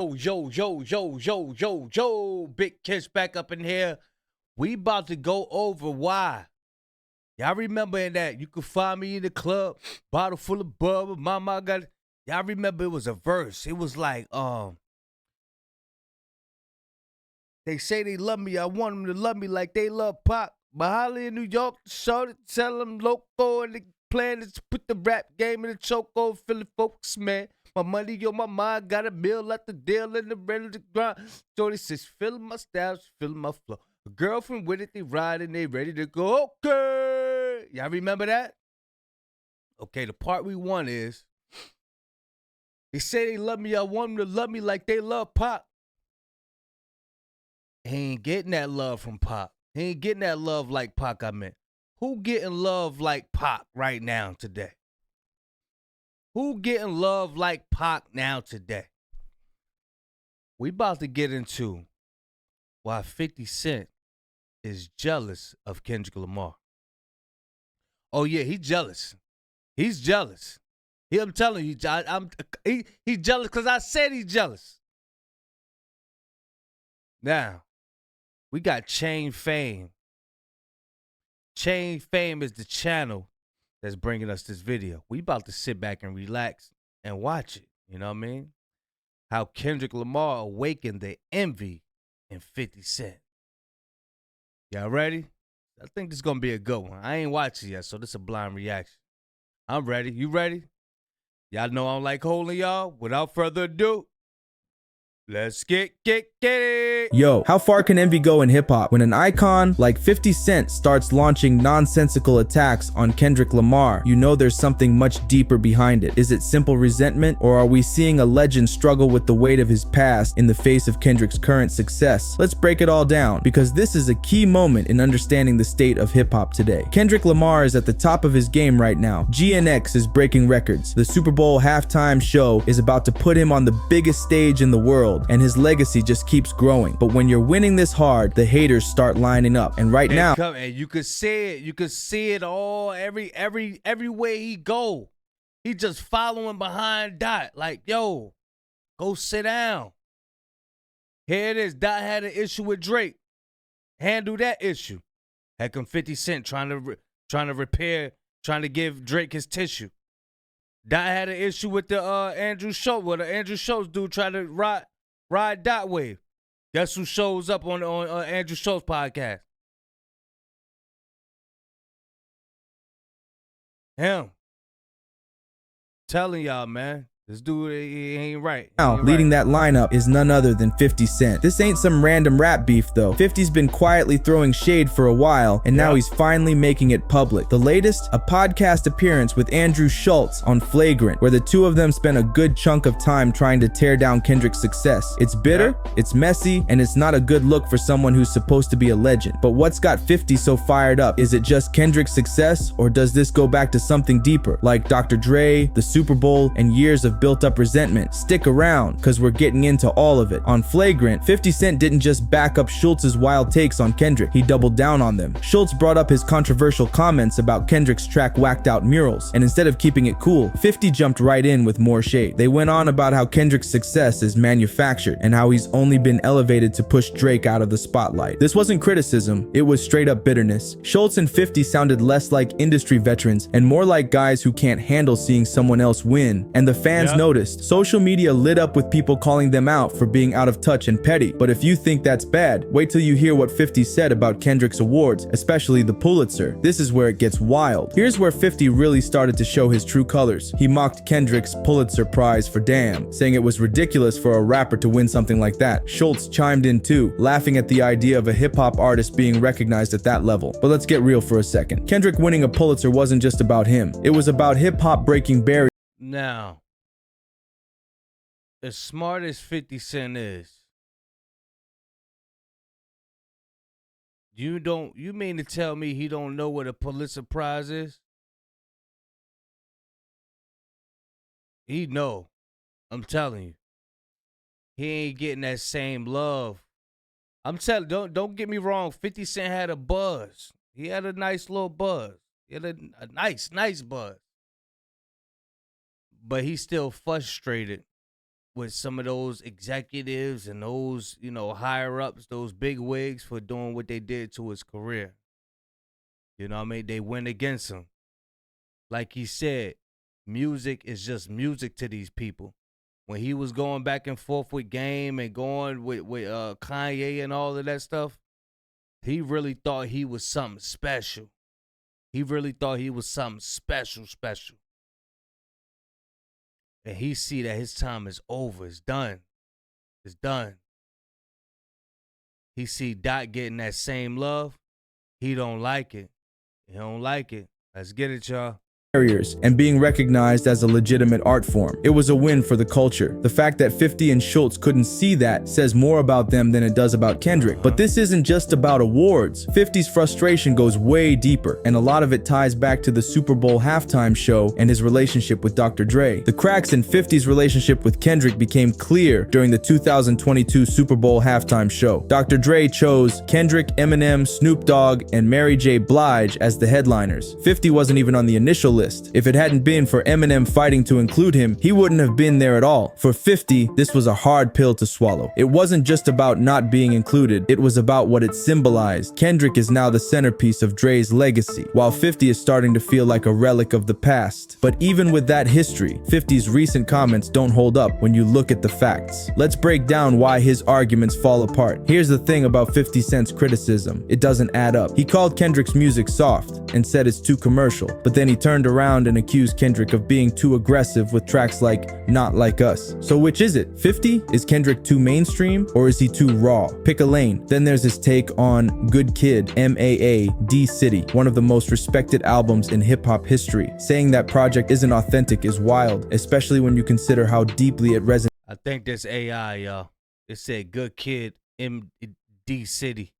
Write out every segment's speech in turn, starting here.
Yo, Big Kiss back up in here. We about to go over why. Y'all remember in that you could find me in the club, bottle full of bubble, mama got it. Y'all remember it was a verse. It was like, they say they love me. I want them to love me like they love Pop. But Holly in New York, showed it, tell them loco, and the plan is to put the rap game in the chokehold. Philly folks, man. My money on my mind, got a meal at the deal and the ready to grind. Shorty says, feeling my style, feeling my flow. A girlfriend with it, they ride and they ready to go. Okay. Y'all remember that? Okay, the part we want is, they say they love me, I want them to love me like they love Pop. He ain't getting that love from Pop. He ain't getting that love like Pac, I meant. Who getting love like Pac right now today? Who getting love like Pac now today? We about to get into why 50 Cent is jealous of Kendrick Lamar. Oh yeah, he's jealous. He's jealous. I'm telling you, he's jealous because I said he's jealous. Now, we got Chain Fame. Chain Fame is the channel that's bringing us this video. We about to sit back and relax and watch it. You know what I mean? How Kendrick Lamar awakened the envy in 50 Cent. Y'all ready? I think this is going to be a good one. I ain't watched it yet, so this is a blind reaction. I'm ready. You ready? Y'all know I don't like holding y'all. Without further ado, let's get it. Yo, how far can envy go in hip-hop when an icon like 50 Cent starts launching nonsensical attacks on Kendrick Lamar? You know there's something much deeper behind it. Is it simple resentment, or are we seeing a legend struggle with the weight of his past in the face of Kendrick's current success? Let's break it all down, because this is a key moment in understanding the state of hip-hop today. Kendrick Lamar is at the top of his game right now. GNX is breaking records. The Super Bowl halftime show is about to put him on the biggest stage in the world, and his legacy just keeps growing. But when you're winning this hard, the haters start lining up. And right now, and you could see it. You could see it all everywhere he go. He just following behind Dot. Like, yo, go sit down. Here it is. Dot had an issue with Drake. Handle that issue. Had come 50 Cent trying to repair, trying to give Drake his tissue. Dot had an issue with the Andrew Schultz. Well, the Andrew Schultz dude tried to ride Dot wave. Guess who shows up on Andrew Schultz podcast? Him. Telling y'all, man. This dude, he ain't right. Now, leading that lineup is none other than 50 Cent. This ain't some random rap beef though. 50's been quietly throwing shade for a while, and now he's finally making it public. The latest, a podcast appearance with Andrew Schultz on Flagrant, where the two of them spent a good chunk of time trying to tear down Kendrick's success. It's bitter, it's messy, and it's not a good look for someone who's supposed to be a legend. But what's got 50 so fired up? Is it just Kendrick's success, or does this go back to something deeper, like Dr. Dre, the Super Bowl, and years of built-up resentment? Stick around, because we're getting into all of it. On Flagrant, 50 Cent didn't just back up Schultz's wild takes on Kendrick, he doubled down on them. Schultz brought up his controversial comments about Kendrick's track Whacked Out Murals, and instead of keeping it cool, 50 jumped right in with more shade. They went on about how Kendrick's success is manufactured, and how he's only been elevated to push Drake out of the spotlight. This wasn't criticism, it was straight up bitterness. Schultz and 50 sounded less like industry veterans, and more like guys who can't handle seeing someone else win, and the fans noticed. Social media lit up with people calling them out for being out of touch and petty. But if you think that's bad, wait till you hear what 50 said about Kendrick's awards, especially the Pulitzer. This is where it gets wild. Here's where 50 really started to show his true colors. He mocked Kendrick's Pulitzer Prize for Damn, saying it was ridiculous for a rapper to win something like that. Schultz chimed in too, laughing at the idea of a hip-hop artist being recognized at that level. But let's get real for a second. Kendrick winning a Pulitzer wasn't just about him. It was about hip-hop breaking barriers. Now, as smart as 50 Cent is, you mean to tell me he don't know what a Pulitzer Prize is? He know. I'm telling you. He ain't getting that same love. I'm telling you, don't get me wrong, 50 Cent had a buzz. He had a nice little buzz. He had a nice buzz. But he's still frustrated with some of those executives and those, higher ups, those big wigs for doing what they did to his career. You know what I mean? They went against him. Like he said, music is just music to these people. When he was going back and forth with Game and going with Kanye and all of that stuff, he really thought he was something special. He really thought he was something special. And he see that his time is over. It's done. It's done. He see Dot getting that same love. He don't like it. He don't like it. Let's get it, y'all. Barriers and being recognized as a legitimate art form. It was a win for the culture. The fact that 50 and Schultz couldn't see that says more about them than it does about Kendrick. But this isn't just about awards. 50's frustration goes way deeper, and a lot of it ties back to the Super Bowl halftime show and his relationship with Dr. Dre. The cracks in 50's relationship with Kendrick became clear during the 2022 Super Bowl halftime show. Dr. Dre chose Kendrick, Eminem, Snoop Dogg, and Mary J. Blige as the headliners. 50 wasn't even on the initial list. If it hadn't been for Eminem fighting to include him, he wouldn't have been there at all. For 50, this was a hard pill to swallow. It wasn't just about not being included, it was about what it symbolized. Kendrick is now the centerpiece of Dre's legacy, while 50 is starting to feel like a relic of the past. But even with that history, 50's recent comments don't hold up when you look at the facts. Let's break down why his arguments fall apart. Here's the thing about 50 Cent's criticism. It doesn't add up. He called Kendrick's music soft and said it's too commercial, but then he turned around and accused Kendrick of being too aggressive with tracks like Not Like Us. So which is it? 50? Is Kendrick too mainstream or is he too raw? Pick a lane. Then there's his take on Good Kid, MAA, D City, one of the most respected albums in hip-hop history. Saying that project isn't authentic is wild, especially when you consider how deeply it resonates. I think this AI, y'all. It said Good Kid, D City.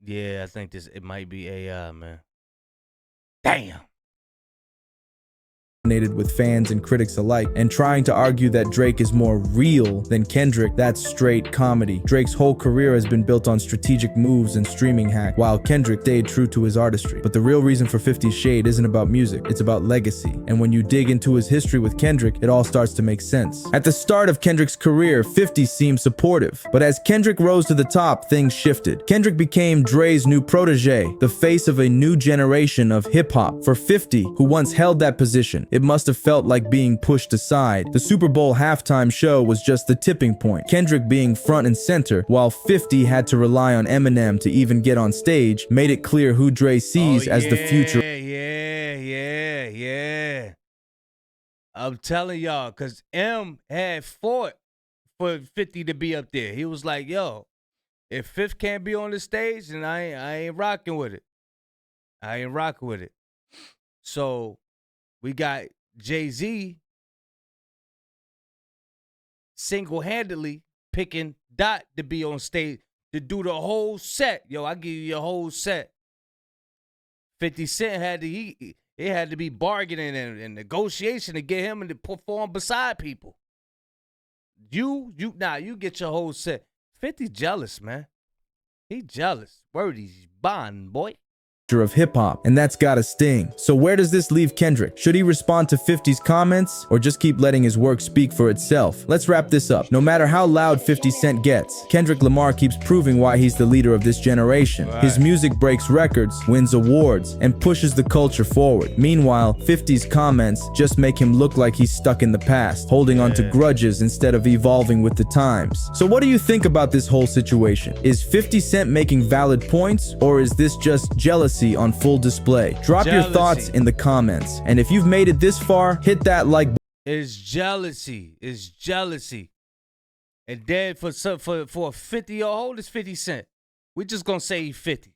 Yeah, I think it might be AI, man. Damn. With fans and critics alike, and trying to argue that Drake is more real than Kendrick, that's straight comedy. Drake's whole career has been built on strategic moves and streaming hack, while Kendrick stayed true to his artistry. But the real reason for 50's shade isn't about music, it's about legacy. And when you dig into his history with Kendrick, it all starts to make sense. At the start of Kendrick's career, 50 seemed supportive, but as Kendrick rose to the top, things shifted. Kendrick became Dre's new protege, the face of a new generation of hip-hop. For 50, who once held that position, it must have felt like being pushed aside. The Super Bowl halftime show was just the tipping point, Kendrick being front and center, while 50 had to rely on Eminem to even get on stage, made it clear who Dre sees as the future. Yeah. I'm telling y'all, because M had fought for 50 to be up there. He was like, yo, if Fifth can't be on the stage, then I ain't rocking with it. So we got Jay-Z single-handedly picking Dot to be on stage to do the whole set. Yo, I give you your whole set. 50 Cent it had to be bargaining and negotiation to get him to perform beside people. You get your whole set. 50 jealous, man. He jealous. Word, he's bond, boy. Of hip-hop, and that's gotta sting. So where does this leave Kendrick? Should he respond to 50's comments or just keep letting his work speak for itself? Let's wrap this up. No matter how loud 50 Cent gets, Kendrick Lamar keeps proving why he's the leader of this generation. Right. His music breaks records, wins awards, and pushes the culture forward. Meanwhile, 50's comments just make him look like he's stuck in the past, holding on to grudges instead of evolving with the times. So what do you think about this whole situation? Is 50 Cent making valid points, or is this just jealousy on full display? Drop your thoughts in the comments, and if you've made it this far, hit that like button. It's jealousy. And then for a 50-year-old, it's 50 Cent. We're just gonna say he's 50.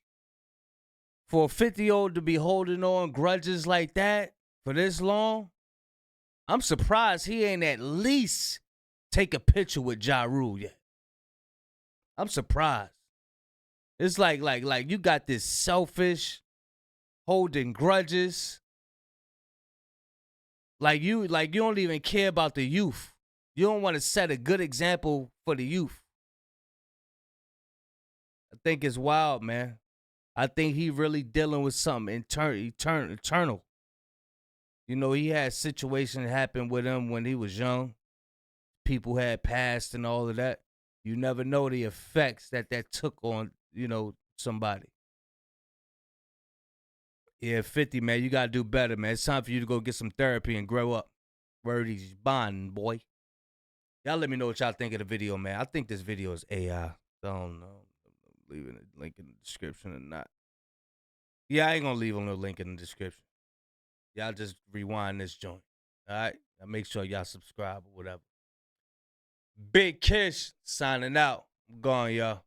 For a 50-year-old to be holding on grudges like that for this long, I'm surprised he ain't at least take a picture with Ja Rule yet. I'm surprised. It's like you got this selfish, holding grudges. Like you don't even care about the youth. You don't want to set a good example for the youth. I think it's wild, man. I think he really dealing with something eternal. You know, he had situations happen with him when he was young. people had passed and all of that. You never know the effects that took on, somebody. Yeah, 50, man, you gotta do better, man. It's time for you to go get some therapy and grow up. Word is bond, boy. Y'all let me know what y'all think of the video, man. I think this video is AI. I don't know. I'm leaving a link in the description or not. Yeah, I ain't gonna leave no link in the description. Y'all just rewind this joint. All right? Now make sure y'all subscribe or whatever. Big Kish signing out. I'm gone, y'all.